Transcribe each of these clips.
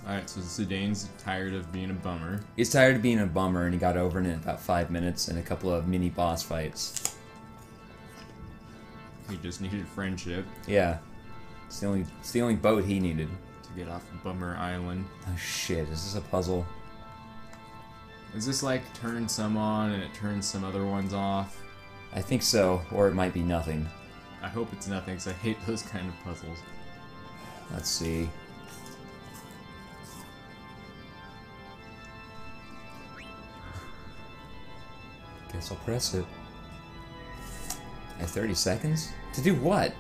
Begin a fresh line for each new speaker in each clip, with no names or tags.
Alright, so Zidane's tired of being a bummer.
He's tired of being a bummer, and he got over it in about 5 minutes and a couple of mini boss fights.
He just needed friendship
Yeah. It's the only boat he needed.
to get off Bummer Island.
Oh shit, is this a puzzle?
Is this like turn some on and it turns some other ones off?
I think so, or it might be nothing.
I hope it's nothing, because I hate those kind of puzzles.
Let's see. Guess I'll press it. I have 30 seconds? To do what?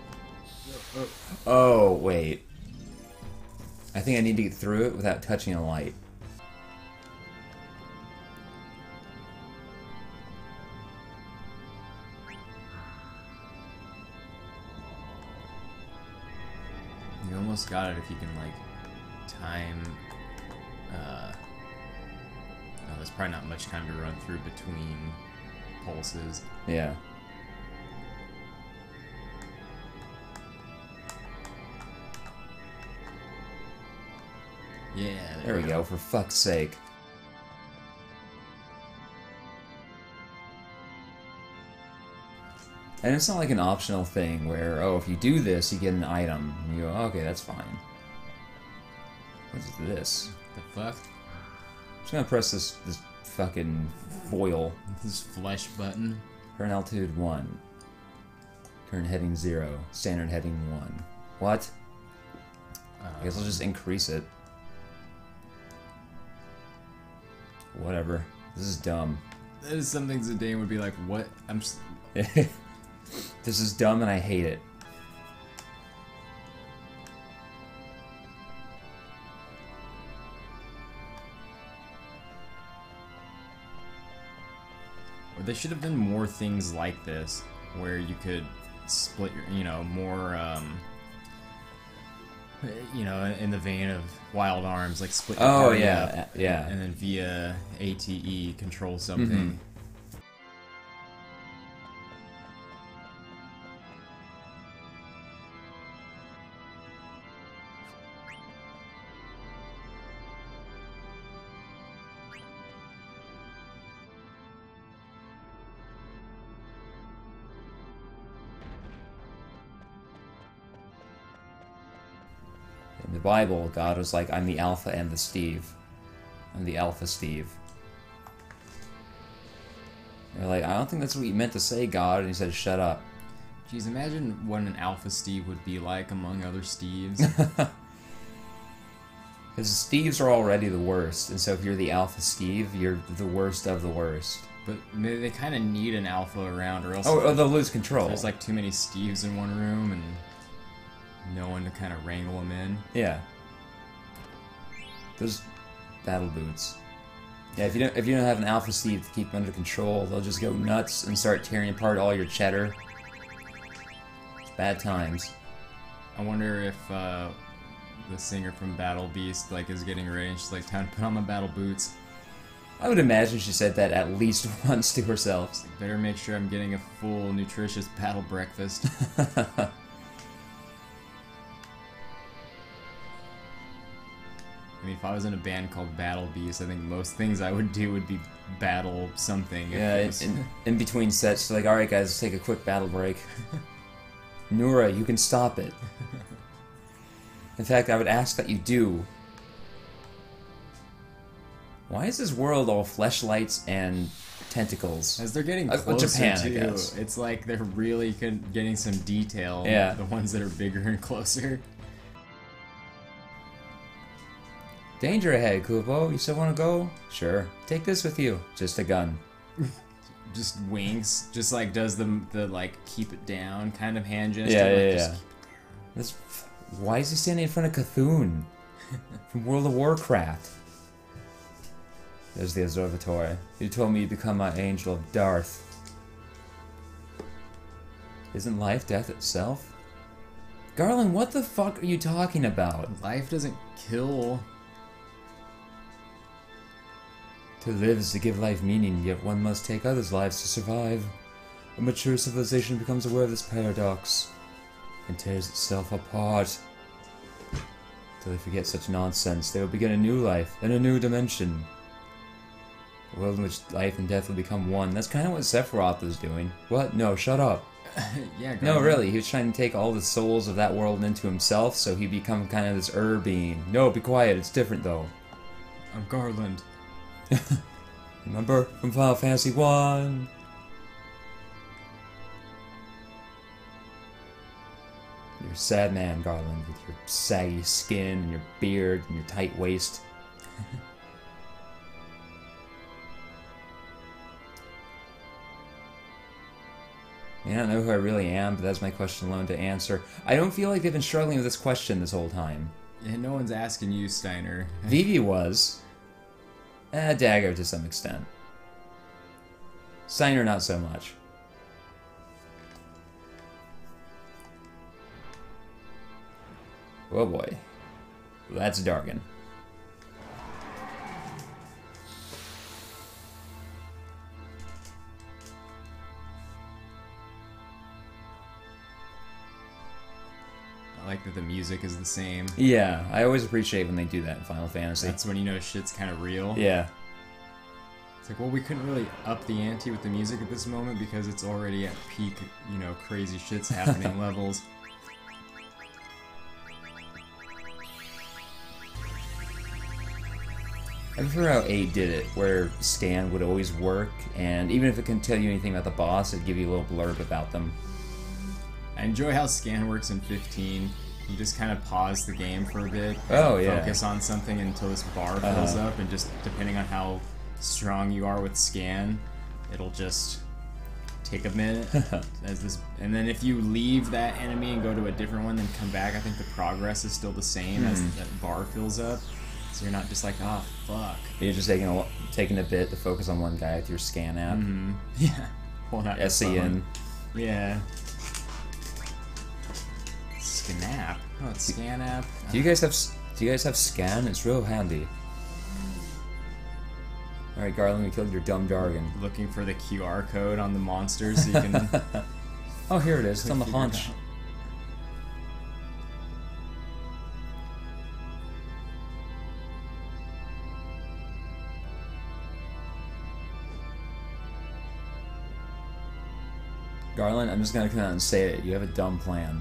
Oh, wait. I think I need to get through it without touching a light.
You almost got it if you can, like, time... No, there's probably not much time to run through between pulses.
Yeah.
Yeah,
There we go, for fuck's sake. And it's not like an optional thing where, oh, if you do this, you get an item. And you go, okay, that's fine. What is this?
The fuck?
I'm just gonna press this fucking foil.
This flesh button?
Current altitude 1. Current heading 0. Standard heading 1. What? I guess I'll just increase it. Whatever. This is dumb.
That is something Zidane would be like, what? I'm just...
This is dumb and I hate it.
Or they should have done more things like this, where you could split your, you know, more, you know, in the vein of Wild Arms, like split your party up,
yeah.
and then via ATE control something.
In the Bible, God was like, I'm the Alpha and the Steve. I'm the Alpha Steve. They're like, I don't think that's what you meant to say, God. And he said, shut up.
Jeez, imagine what an Alpha Steve would be like among other Steves.
Because Steves are already the worst, and so if you're the Alpha Steve, you're the worst of the worst.
But maybe they kind of need an Alpha around, or else
Oh, they'll lose control.
there's like too many Steves in one room, and no one to kind of wrangle them in.
Yeah. Those battle boots. Yeah, if you don't have an Alpha Steve to keep under control, they'll just go nuts and start tearing apart all your cheddar. It's bad times.
I wonder if the singer from Battle Beast like is getting ready and she's like, time to put on my battle boots.
I would imagine she said that at least once to herself.
Better make sure I'm getting a full, nutritious battle breakfast. I mean, if I was in a band called Battle Beast, I think most things I would do would be battle something.
Yeah, in between sets, like, alright guys, let's take a quick battle break. Nura, you can stop it. In fact, I would ask that you do. Why is this world all fleshlights and tentacles?
As they're getting closer
Japan, I
too,
guess.
it's like they're really getting some detail.
Yeah.
The ones that are bigger and closer.
Danger ahead, Kubo. You still want to go? Sure. Take this with you. Just a gun.
Just winks. Just like does the like keep it down kind of hand gesture.
Yeah,
like,
yeah,
just
yeah.
keep it
This, why is he standing in front of Cthulhu from World of Warcraft? There's the observatory. You told me you become my angel of Darth. Isn't life death itself? Garland, what the fuck are you talking about?
down. Life doesn't kill.
To live is to give life meaning, yet one must take others' lives to survive. A mature civilization becomes aware of this paradox and tears itself apart. Until they forget such nonsense, they will begin a new life in a new dimension. A world in which life and death will become one. That's kind of what Sephiroth was doing. What? No, shut up.
Yeah,
No, really, he was trying to take all the souls of that world into himself, so he'd become kind of this being. No, be quiet, it's different though.
I'm Garland.
Remember from Final Fantasy 1? You're a sad man, Garland, with your saggy skin and your beard and your tight waist. I don't know who I really am, but that's my question alone to answer. I don't feel like they've been struggling with this question this whole time.
Yeah, no one's asking you, Steiner.
Vivi was. Dagger to some extent. Steiner not so much. Oh boy. That's Dargan.
I like that the music is the same.
Yeah, I always appreciate when they do that in Final Fantasy.
That's when you know shit's kind of real.
Yeah.
It's like, well, we couldn't really up the ante with the music at this moment because it's already at peak, you know, crazy shit's happening levels.
I prefer how 8 did it, where scan would always work, and even if it couldn't tell you anything about the boss, it'd give you a little blurb about them.
I enjoy how scan works in 15. You just kind of pause the game for a bit.
Oh,
and
yeah.
Focus on something until this bar fills up, and just depending on how strong you are with scan, it'll just take a minute. And then if you leave that enemy and go to a different one, then come back, I think the progress is still the same as that bar fills up. So you're not just like, oh, fuck.
You're just taking a bit to focus on one guy with your scan app.
Yeah. Well, not your
SEN.
phone. Yeah. Scanap. Oh, it's scan app.
Do you guys have scan? It's real handy. Alright, Garland, we killed your dumb Dargan.
Looking for the QR code on the monsters so you can...
Oh, here it is. It's on the
figure it
haunch.
out.
Garland, I'm just gonna come out and say it. You have a dumb plan.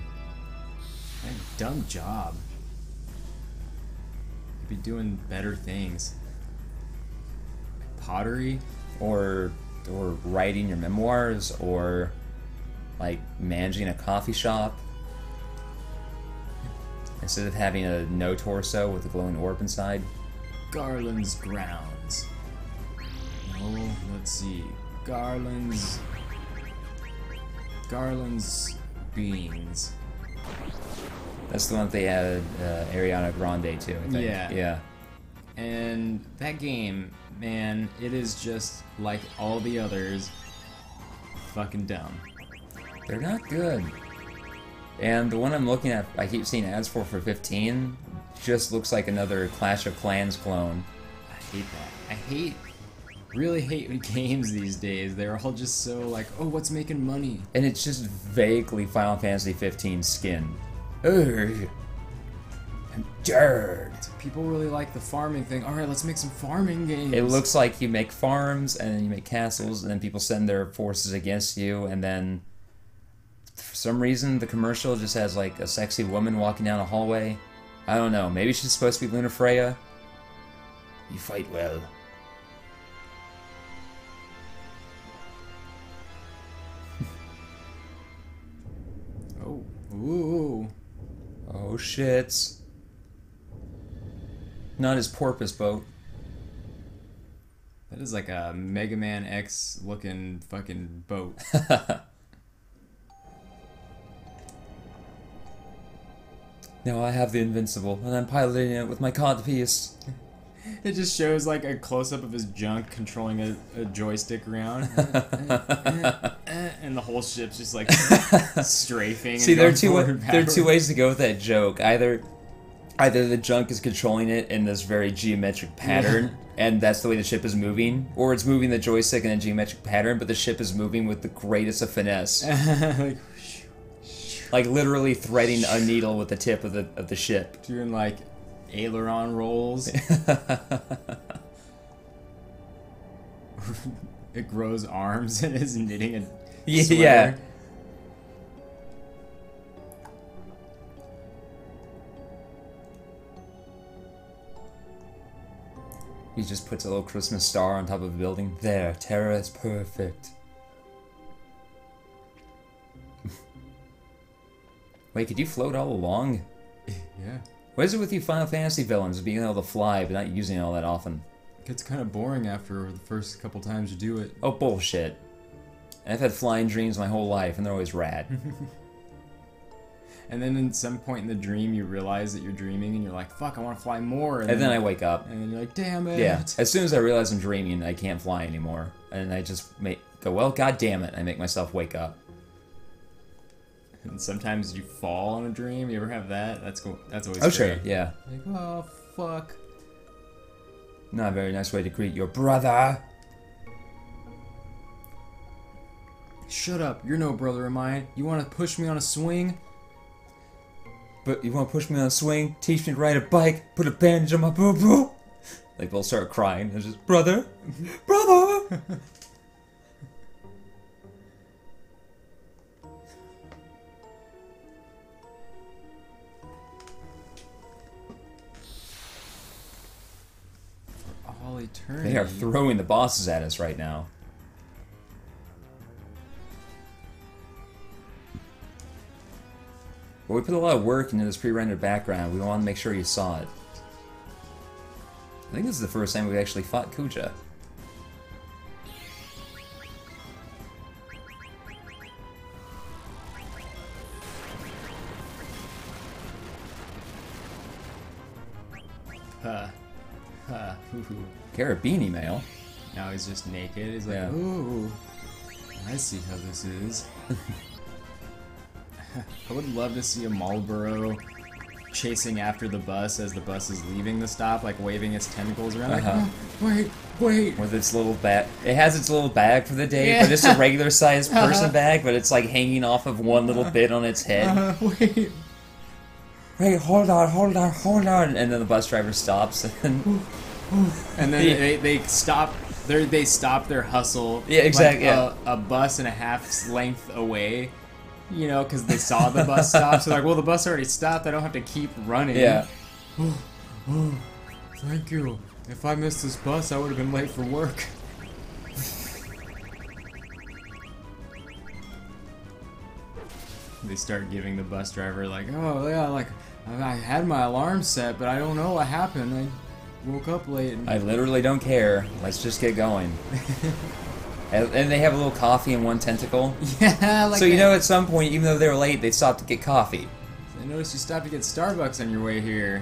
A dumb job. You'd be doing better things. Pottery?
Or writing your memoirs, or like managing a coffee shop. Instead of having a no torso with a glowing orb inside.
Garland's grounds. No, let's see. Garland's beans.
That's the one that they added Ariana Grande to, I think.
Yeah.
Yeah.
And that game, man, it is just like all the others. Fucking dumb.
They're not good. And the one I'm looking at, I keep seeing ads for 15, just looks like another Clash of Clans clone.
I hate that. Really hate games these days. They're all just so like, oh, what's making money?
And it's just vaguely Final Fantasy 15 skin. Ugh. I'm dirt.
People really like the farming thing. Alright, let's make some farming games.
It looks like you make farms, and then you make castles, and then people send their forces against you, and then for some reason the commercial just has like a sexy woman walking down a hallway. I don't know, maybe she's supposed to be Luna Freya. You fight well.
Oh. Ooh.
Oh shit. Not his porpoise boat.
That is like a Mega Man X looking fucking boat.
Now I have the Invincible, and I'm piloting it with my codpiece.
It just shows like a close-up of his junk controlling a joystick around. And the whole ship's just like strafing.
See,
and
there
going
are
forward,
there are two
backward.
ways to go with that joke. Either Either the junk is controlling it in this very geometric pattern, and that's the way the ship is moving, or it's moving the joystick in a geometric pattern, but the ship is moving with the greatest of finesse. Like literally threading a needle with the tip of the ship.
Doing like aileron rolls. It grows arms and is knitting a sweater.
Yeah. He just puts a little Christmas star on top of a building. There, Terra is perfect. Wait, could you float all along?
Yeah.
What is it with you Final Fantasy villains being able to fly but not using it all that often?
It gets kind of boring after the first couple times you do it.
Oh, bullshit. And I've had flying dreams my whole life, and they're always rad.
And then at some point in the dream, you realize that you're dreaming, and you're like, fuck, I want to fly more.
And then I wake up.
And then you're like, damn it.
Yeah. As soon as I realize I'm dreaming, I can't fly anymore. And I just go, well, god damn it. I make myself wake up.
And sometimes you fall on a dream. You ever have that? That's always
Oh,
great.
sure. Yeah.
Like, oh, fuck.
Not a very nice way to greet your brother.
Shut up. You're no brother of mine. You want to push me on a swing?
But you want to push me on a swing, teach me to ride a bike, put a bandage on my boo-boo? They both start crying. They're just, brother? Brother!
All eternity.
They are throwing the bosses at us right now. But we put a lot of work into this pre-rendered background. We want to make sure you saw it. I think this is the first time we've actually fought Kuja.
Hoo-hoo.
Carabini mail.
Now he's just naked. He's like,
Yeah.
ooh, I see how this is. I would love to see a Marlboro chasing after the bus as the bus is leaving the stop, like waving its tentacles around. Like, oh, wait.
With its little bag. It has its little bag for the day,
Yeah.
but it's a regular sized person bag, but it's like hanging off of one little bit on its head.
Wait.
Wait, hold on. And then the bus driver stops and
And then they stop. They stop their hustle.
Yeah, exactly,
Like a bus and a half's length away. You know, because they saw the bus stop. So like, well, the bus already stopped. I don't have to keep running.
yeah.
Oh, thank you. If I missed this bus, I would have been late for work. They start giving the bus driver like, oh yeah, like I had my alarm set, but I don't know what happened. I woke up late. And
I literally don't care. Let's just get going. And they have a little coffee in one tentacle.
yeah, like
So you know at some point, even though they were late, they stopped to get coffee.
I noticed you stopped to get Starbucks on your way here.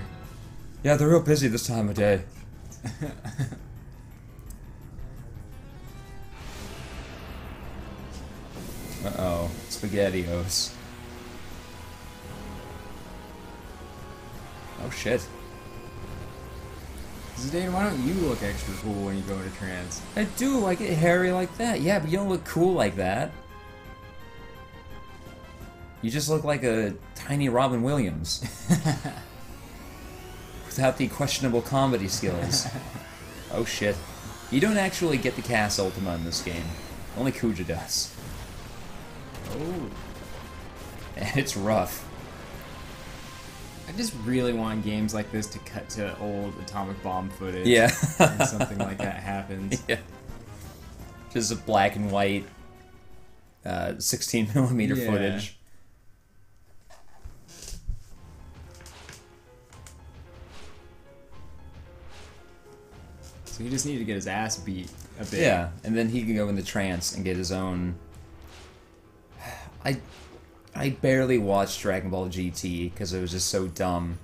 Yeah, they're real busy this time of day. Uh-oh. SpaghettiOs. Oh shit.
Zidane, why don't you look extra cool when you go into trance?
I do like it hairy like that. Yeah, but you don't look cool like that. You just look like a tiny Robin Williams. Without the questionable comedy skills. Oh shit. You don't actually get the cast Ultima in this game. Only Kuja does.
Oh.
And it's rough.
I just really want games like this to cut to old atomic bomb footage.
Yeah.
And something like that happens.
Yeah. Just a black and white 16mm
Yeah.
footage.
So he just needed to get his ass beat a bit.
Yeah, and then he can go into trance and get his own... I barely watched Dragon Ball GT because it was just so dumb.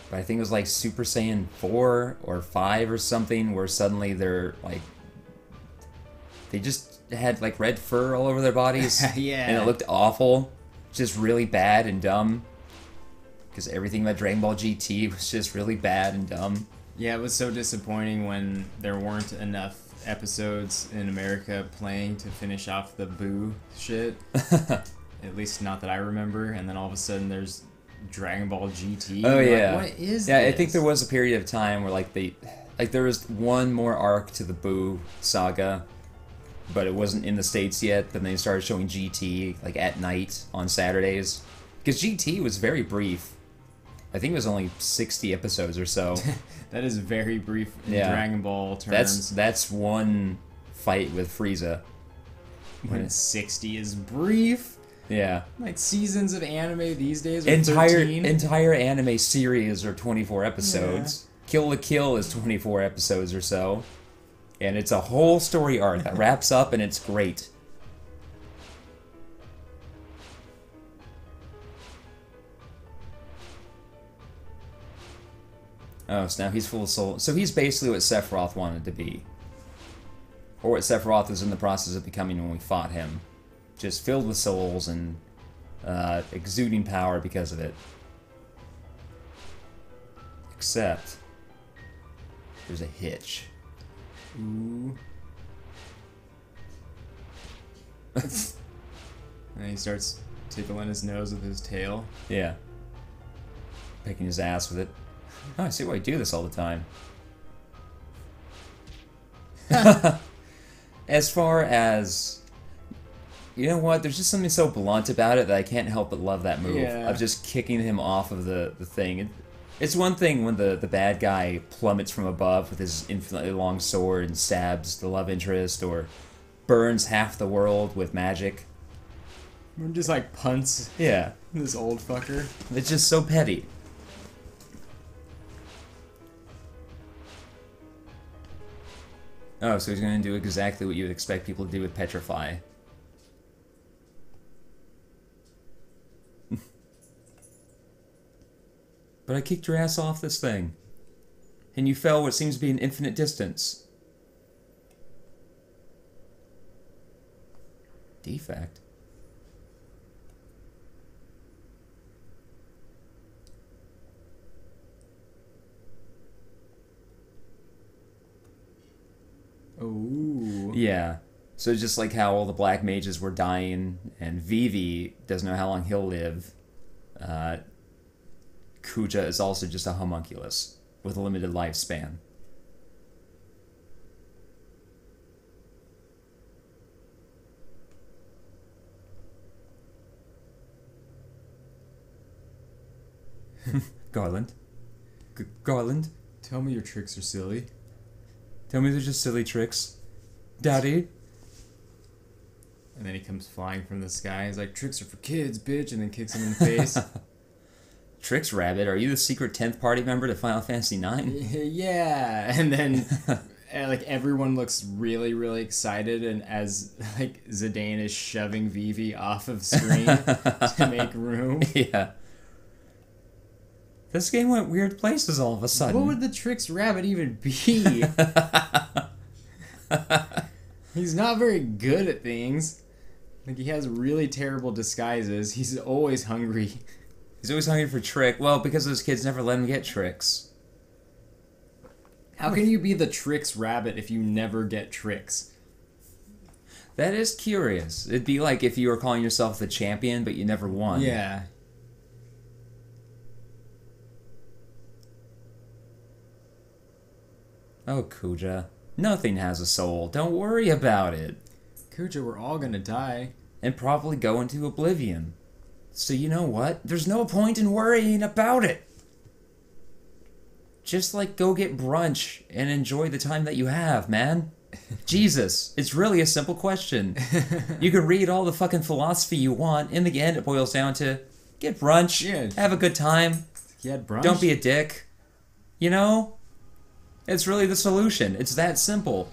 But I think it was like Super Saiyan 4 or 5 or something where suddenly they're like... They just had like red fur all over their bodies.
Yeah.
And it looked awful. Just really bad and dumb. because everything about Dragon Ball GT was just really bad and dumb.
Yeah, it was so disappointing when there weren't enough episodes in America playing to finish off the Boo shit. At least not that I remember. And then all of a sudden there's Dragon Ball GT.
Oh yeah,
what is
yeah?
this?
I think there was a period of time where like there was one more arc to the Boo saga, but it wasn't in the States yet. Then they started showing GT like at night on Saturdays, because GT was very brief. I think it was only 60 episodes or so.
That is very brief in
Yeah.
Dragon Ball terms.
That's one fight with Frieza.
When 60 is brief.
Yeah.
Like seasons of anime these days are 13.
Entire anime series are 24 episodes. Kill la Kill is 24 episodes or so. And it's a whole story arc that wraps up and it's great. Oh, so now he's full of soul. So he's basically what Sephiroth wanted to be. Or what Sephiroth was in the process of becoming when we fought him. Just filled with souls and exuding power because of it. Except, there's a hitch.
Ooh. And he starts tickling his nose with his tail.
Yeah. Picking his ass with it. Oh, I see why I do this all the time. As far as... You know what? There's just something so blunt about it that I can't help but love that move.
Yeah.
Of just kicking him off of the thing. It's one thing when the bad guy plummets from above with his infinitely long sword and stabs the love interest, or burns half the world with magic.
Just like punts
Yeah.
this old fucker.
It's just so petty. Oh, so he's going to do exactly what you would expect people to do with Petrify. But I kicked your ass off this thing. And you fell what seems to be an infinite distance. Defect.
Ooh.
Yeah. So just like how all the black mages were dying, and Vivi doesn't know how long he'll live, Kuja is also just a homunculus with a limited lifespan. Garland? Garland?
Tell me your tricks are silly.
Tell me they're just silly tricks. Daddy?
And then he comes flying from the sky. He's like, tricks are for kids, bitch, and then kicks him in the face.
Tricks Rabbit, are you the secret 10th party member to Final Fantasy IX?
Yeah, and then like everyone looks really, really excited, and as like Zidane is shoving Vivi off of screen to make room.
Yeah. This game went weird places all of a sudden.
What would the Tricks Rabbit even be? He's not very good at things. Like, he has really terrible disguises. He's always hungry.
He's always hungry for trick. Well, because those kids never let him get tricks.
How can you be the Tricks Rabbit if you never get tricks?
That is curious. It'd be like if you were calling yourself the champion, but you never won.
Yeah.
Oh, Kuja. Nothing has a soul. Don't worry about it.
Kuja, we're all gonna die.
And probably go into oblivion. So you know what? There's no point in worrying about it. Just like go get brunch and enjoy the time that you have, man. Jesus, it's really a simple question. You can read all the fucking philosophy you want. In the end, it boils down to get brunch,
Yeah.
have a good time,
He had brunch.
don't be a dick. You know? It's really the solution. It's that simple.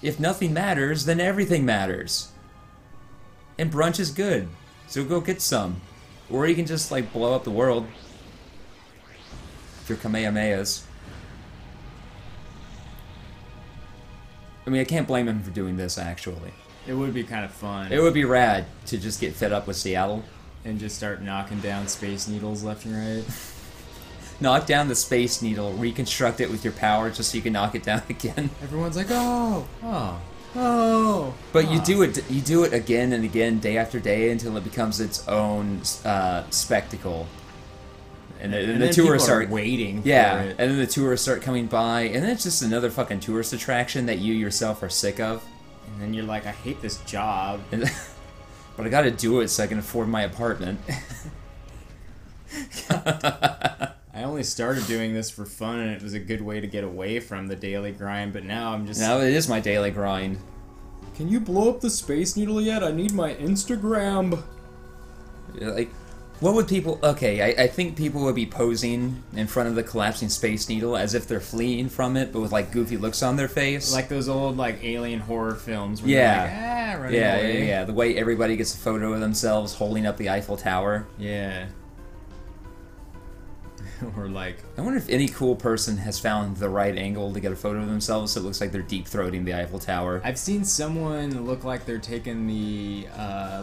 If nothing matters, then everything matters. And brunch is good, so go get some. Or you can just, like, blow up the world. Your Kamehamehas. I mean, I can't blame him for doing this, actually.
It would be kind of fun.
It would be rad to just get fed up with Seattle.
and just start knocking down Space Needles left and right.
Knock down the Space Needle, reconstruct it with your power just so you can knock it down again.
Everyone's like, oh, oh, oh.
But you do it again and again, day after day, until it becomes its own spectacle. And the tourists
start waiting for it.
and then the tourists start coming by, and then it's just another fucking tourist attraction that you yourself are sick of.
And then you're like, I hate this job.
But I gotta do it so I can afford my apartment.
I only started doing this for fun, and it was a good way to get away from the daily grind, but now I'm just...
Now it is my daily grind.
Can you blow up the Space Needle yet? I need my Instagram.
Like, what would people... Okay, I think people would be posing in front of the collapsing Space Needle as if they're fleeing from it, but with, like, goofy looks on their face.
Like those old, like, alien horror films where
yeah.
they're like, running away.
Yeah. The way everybody gets a photo of themselves holding up the Eiffel Tower.
Yeah. Or, like...
I wonder if any cool person has found the right angle to get a photo of themselves so it looks like they're deep-throating the Eiffel Tower.
I've seen someone look like they're taking the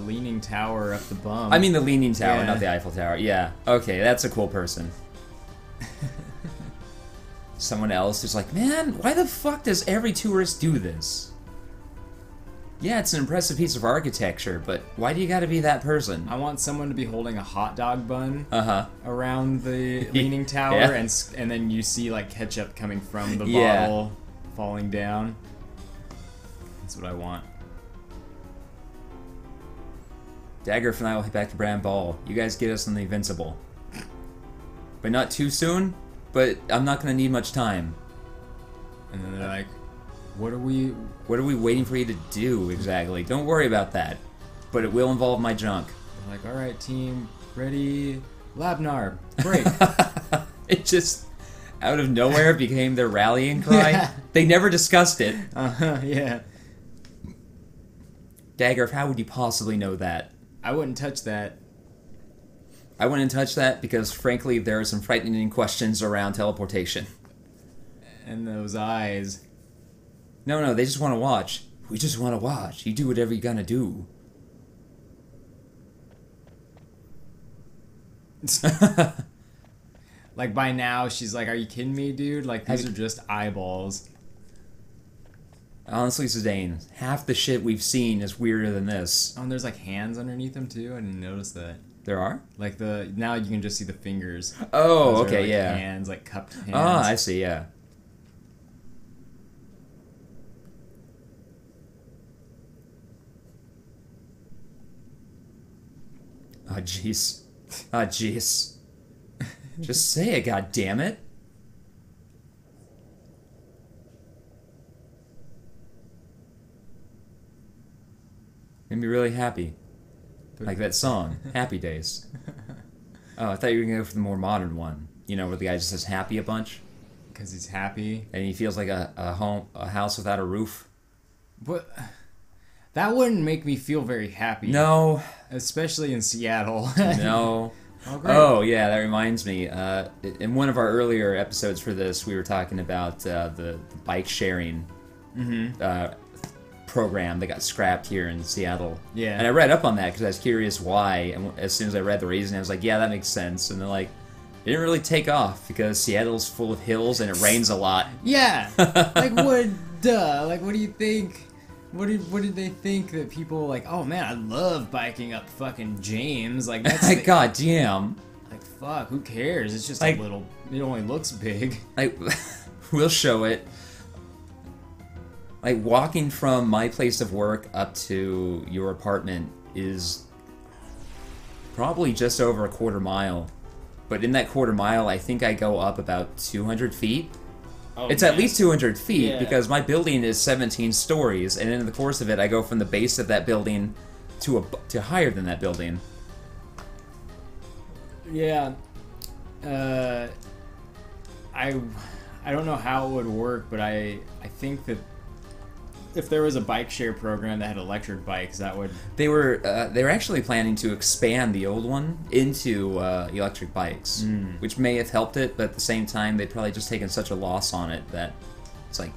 Leaning Tower up the bum.
I mean the Leaning Tower, not the Eiffel Tower. Yeah. Okay, that's a cool person. Someone else who's like, man, why the fuck does every tourist do this? Yeah, it's an impressive piece of architecture, but why do you gotta be that person?
I want someone to be holding a hot dog bun
Uh-huh.
around the Leaning Tower,
Yeah.
and then you see, like, ketchup coming from the
Yeah.
bottle falling down. That's what I want.
Dagger and I will head back to Bram Ball. You guys get us on the Invincible. But not too soon, but I'm not gonna need much time.
And then they're like, what are we
waiting for you to do exactly? Don't worry about that. But it will involve my junk.
They're like, alright team, ready, Labnar, break.
It just, out of nowhere, became their rallying cry.
Yeah.
They never discussed it.
Yeah.
Dagger, how would you possibly know that?
I wouldn't touch that.
I wouldn't touch that because, frankly, there are some frightening questions around teleportation.
And those eyes.
No, they just want to watch. We just want to watch. You do whatever you're gonna do.
Like, by now, she's like, are you kidding me, dude? Like, these are just eyeballs.
Honestly, Zidane, half the shit we've seen is weirder than this.
Oh, and there's, like, hands underneath them, too? I didn't notice that.
There are?
Like, now you can just see the fingers.
Oh,
Those
okay,
are, like,
yeah.
hands, like, cupped hands.
Ah, I see, yeah. Ah, jeez. Ah, jeez. Just say it, goddammit. Made me really happy. Like that song, Happy Days. Oh, I thought you were gonna go for the more modern one. You know, where the guy just says happy a bunch.
Because he's happy.
And he feels like a house without a roof.
But that wouldn't make me feel very happy.
No.
Especially in Seattle.
No.
Oh, great.
Oh, yeah, that reminds me. In one of our earlier episodes for this, we were talking about the bike sharing program that got scrapped here in Seattle.
Yeah.
And I read up on that because I was curious why. And as soon as I read the reason, I was like, yeah, that makes sense. And they're like, it didn't really take off because Seattle's full of hills and it rains a lot.
Yeah. Like, what? Duh. Like, what do you think? What did they think that people like? Oh man, I love biking up fucking James. Like that's
God damn.
Like fuck, who cares? It's just
like,
a little. It only looks big.
Like, we'll show it. Like walking from my place of work up to your apartment is probably just over a quarter mile. But in that quarter mile, I think I go up about 200 feet. Oh, it's at least 200 feet because my building is 17 stories, and in the course of it, I go from the base of that building to higher than that building.
Yeah. I don't know how it would work, but I think that if there was a bike share program that had electric bikes, that would...
They were actually planning to expand the old one into electric bikes, which may have helped it, but at the same time, they'd probably just taken such a loss on it that it's like,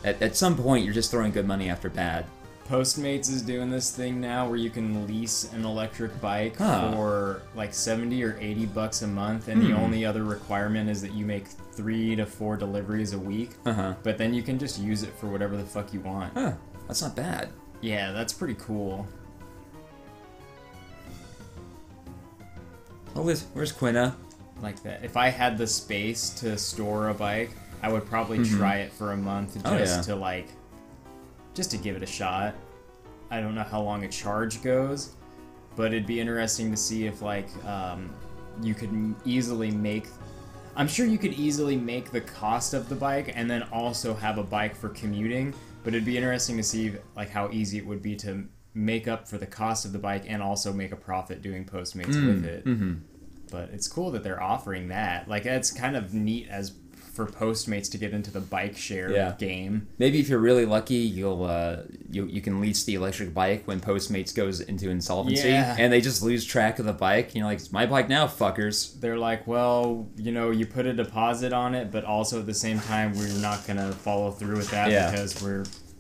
at some point, you're just throwing good money after bad.
Postmates is doing this thing now where you can lease an electric bike for like 70 or 80 bucks a month, and the only other requirement is that you make 3 to 4 deliveries a week. But then you can just use it for whatever the fuck you want.
Huh, that's not bad.
Yeah, that's pretty cool.
Oh, where's Quina?
Like that. If I had the space to store a bike, I would probably try it for a month just to give it a shot. I don't know how long a charge goes, but it'd be interesting to see if you could easily make. I'm sure you could easily make the cost of the bike and then also have a bike for commuting. But it'd be interesting to see how easy it would be to make up for the cost of the bike and also make a profit doing Postmates with it. But it's cool that they're offering that. It's kind of neat for Postmates to get into the bike share game.
Maybe if you're really lucky, you can lease the electric bike when Postmates goes into insolvency, and they just lose track of the bike. And you're like, it's my bike now, fuckers.
They're like, well, you put a deposit on it, but also at the same time, we're not gonna follow through with that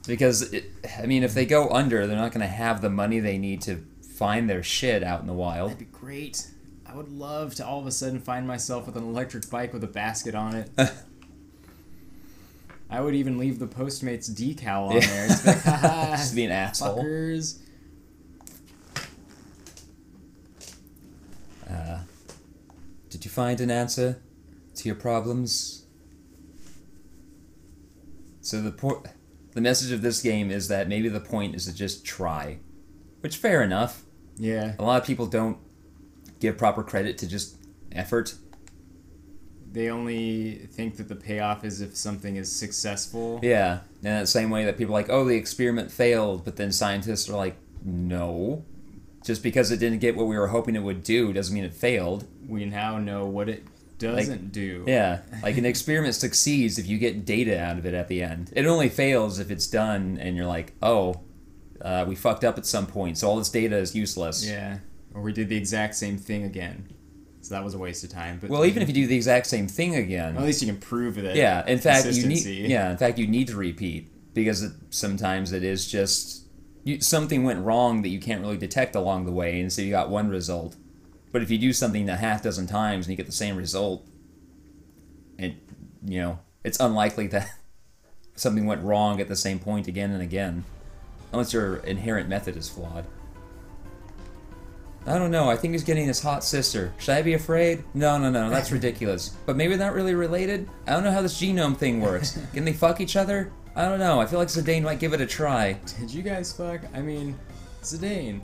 because if they go under, they're not gonna have the money they need to find their shit out in the wild.
That'd be great. I would love to all of a sudden find myself with an electric bike with a basket on it. I would even leave the Postmates decal on there. It's like,
just be an asshole.
Fuckers.
Did you find an answer to your problems? So the message of this game is that maybe the point is to just try. Which, fair enough.
Yeah.
A lot of people don't give proper credit to just effort.
They only think that the payoff is if something is successful.
Yeah, in that same way that people are like, oh, the experiment failed, but then scientists are like, no. Just because it didn't get what we were hoping it would do doesn't mean it failed.
We now know what it doesn't do.
Yeah, an experiment succeeds if you get data out of it at the end. It only fails if it's done and you're like, oh, we fucked up at some point, so all this data is useless.
Yeah. Or we did the exact same thing again. So that was a waste of time. But
well, even if you do the exact same thing again,
well, at least you can prove that.
Yeah, in fact, you need to repeat because sometimes it is just something went wrong that you can't really detect along the way, and so you got one result. But if you do something a half dozen times and you get the same result, it's unlikely that something went wrong at the same point again and again, unless your inherent method is flawed. I don't know, I think he's getting his hot sister. Should I be afraid? No, that's ridiculous. But maybe they're not really related? I don't know how this genome thing works. Can they fuck each other? I don't know, I feel like Zidane might give it a try.
Did you guys fuck? I mean, Zidane.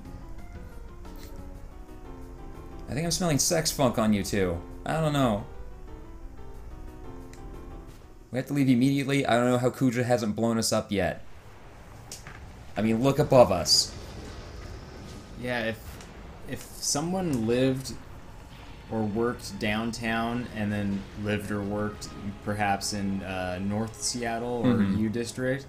I think I'm smelling sex funk on you two. I don't know. We have to leave immediately. I don't know how Kuja hasn't blown us up yet. I mean, look above us.
Yeah, if someone lived or worked downtown and then lived or worked perhaps in North Seattle or U District,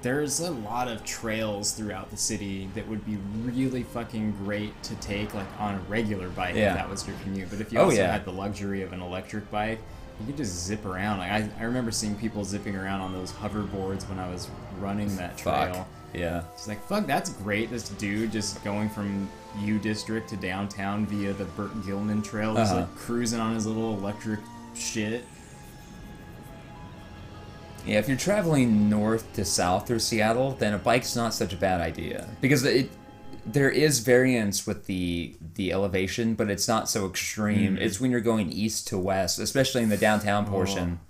there's a lot of trails throughout the city that would be really fucking great to take on a regular bike if that was your commute. But if you also had the luxury of an electric bike, you could just zip around. I remember seeing people zipping around on those hoverboards when I was running that trail.
Fuck. Yeah.
It's like, fuck, that's great. This dude just going from U District to downtown via the Burt Gilman Trail, just cruising on his little electric shit.
Yeah, if you're traveling north to south through Seattle, then a bike's not such a bad idea. Because there is variance with the elevation, but it's not so extreme. It's when you're going east to west, especially in the downtown portion.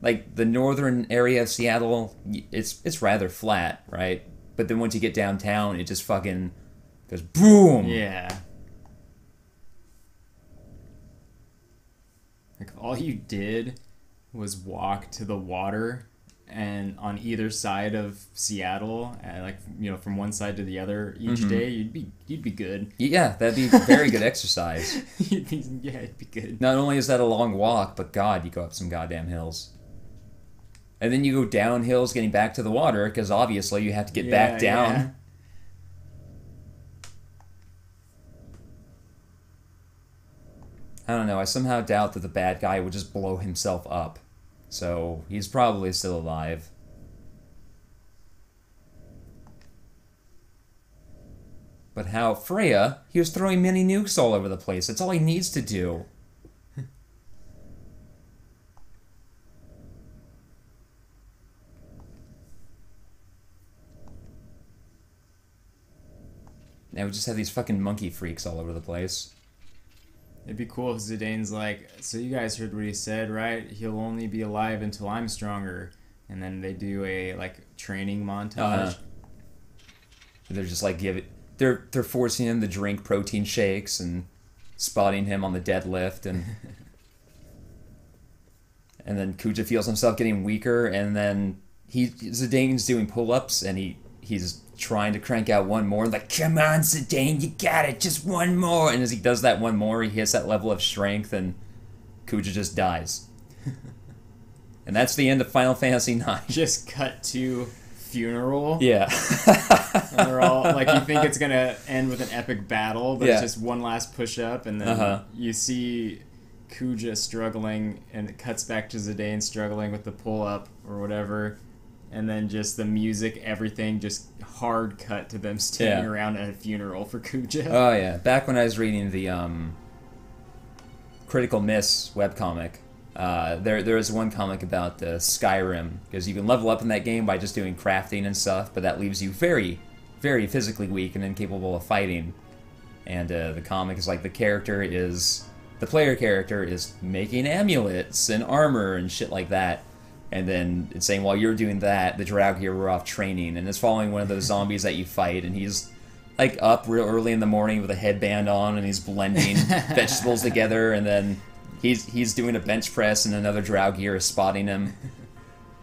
Like, the northern area of Seattle, it's rather flat, right? But then once you get downtown, it just fucking goes boom!
Yeah. Like, all you did was walk to the water, and on either side of Seattle, from one side to the other each day, you'd be good.
Yeah, that'd be very good exercise.
It'd be good.
Not only is that a long walk, but God, you go up some goddamn hills. And then you go down hills getting back to the water, because obviously you have to get back down. Yeah. I don't know, I somehow doubt that the bad guy would just blow himself up. So, he's probably still alive. But how Freya, he was throwing mini nukes all over the place. That's all he needs to do. Now we just have these fucking monkey freaks all over the place.
It'd be cool if Zidane's like, so you guys heard what he said, right? He'll only be alive until I'm stronger. And then they do a, like, training montage.
They're just like, they're forcing him to drink protein shakes and spotting him on the deadlift, and and then Kuja feels himself getting weaker, and then Zidane's doing pull-ups, and he's trying to crank out one more, like, come on, Zidane, you got it, just one more. And as he does that one more, he hits that level of strength, and Kuja just dies. And that's the end of Final Fantasy IX.
Just cut to funeral.
Yeah.
And they're all, like, you think it's going to end with an epic battle, but it's just one last push-up, and then you see Kuja struggling, and it cuts back to Zidane struggling with the pull-up or whatever. And then just the music, everything, just hard cut to them standing around at a funeral for Kuja.
Oh, yeah. Back when I was reading the Critical Miss webcomic, there was one comic about Skyrim, because you can level up in that game by just doing crafting and stuff, but that leaves you very, very physically weak and incapable of fighting. And the comic is like the player character is making amulets and armor and shit like that. And then it's saying, while you're doing that, the Draugr were off training, and it's following one of those zombies that you fight, and he's like up real early in the morning with a headband on, and he's blending vegetables together, and then he's doing a bench press, and another Draugr is spotting him.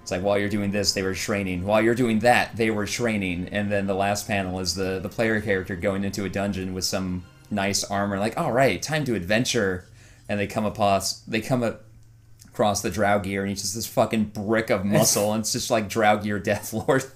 It's like, while you're doing this, they were training. While you're doing that, they were training. And then the last panel is the player character going into a dungeon with some nice armor, like, all right, time to adventure. And they come across the Draugr, and he's just this fucking brick of muscle, and it's just like Draugr Deathlord.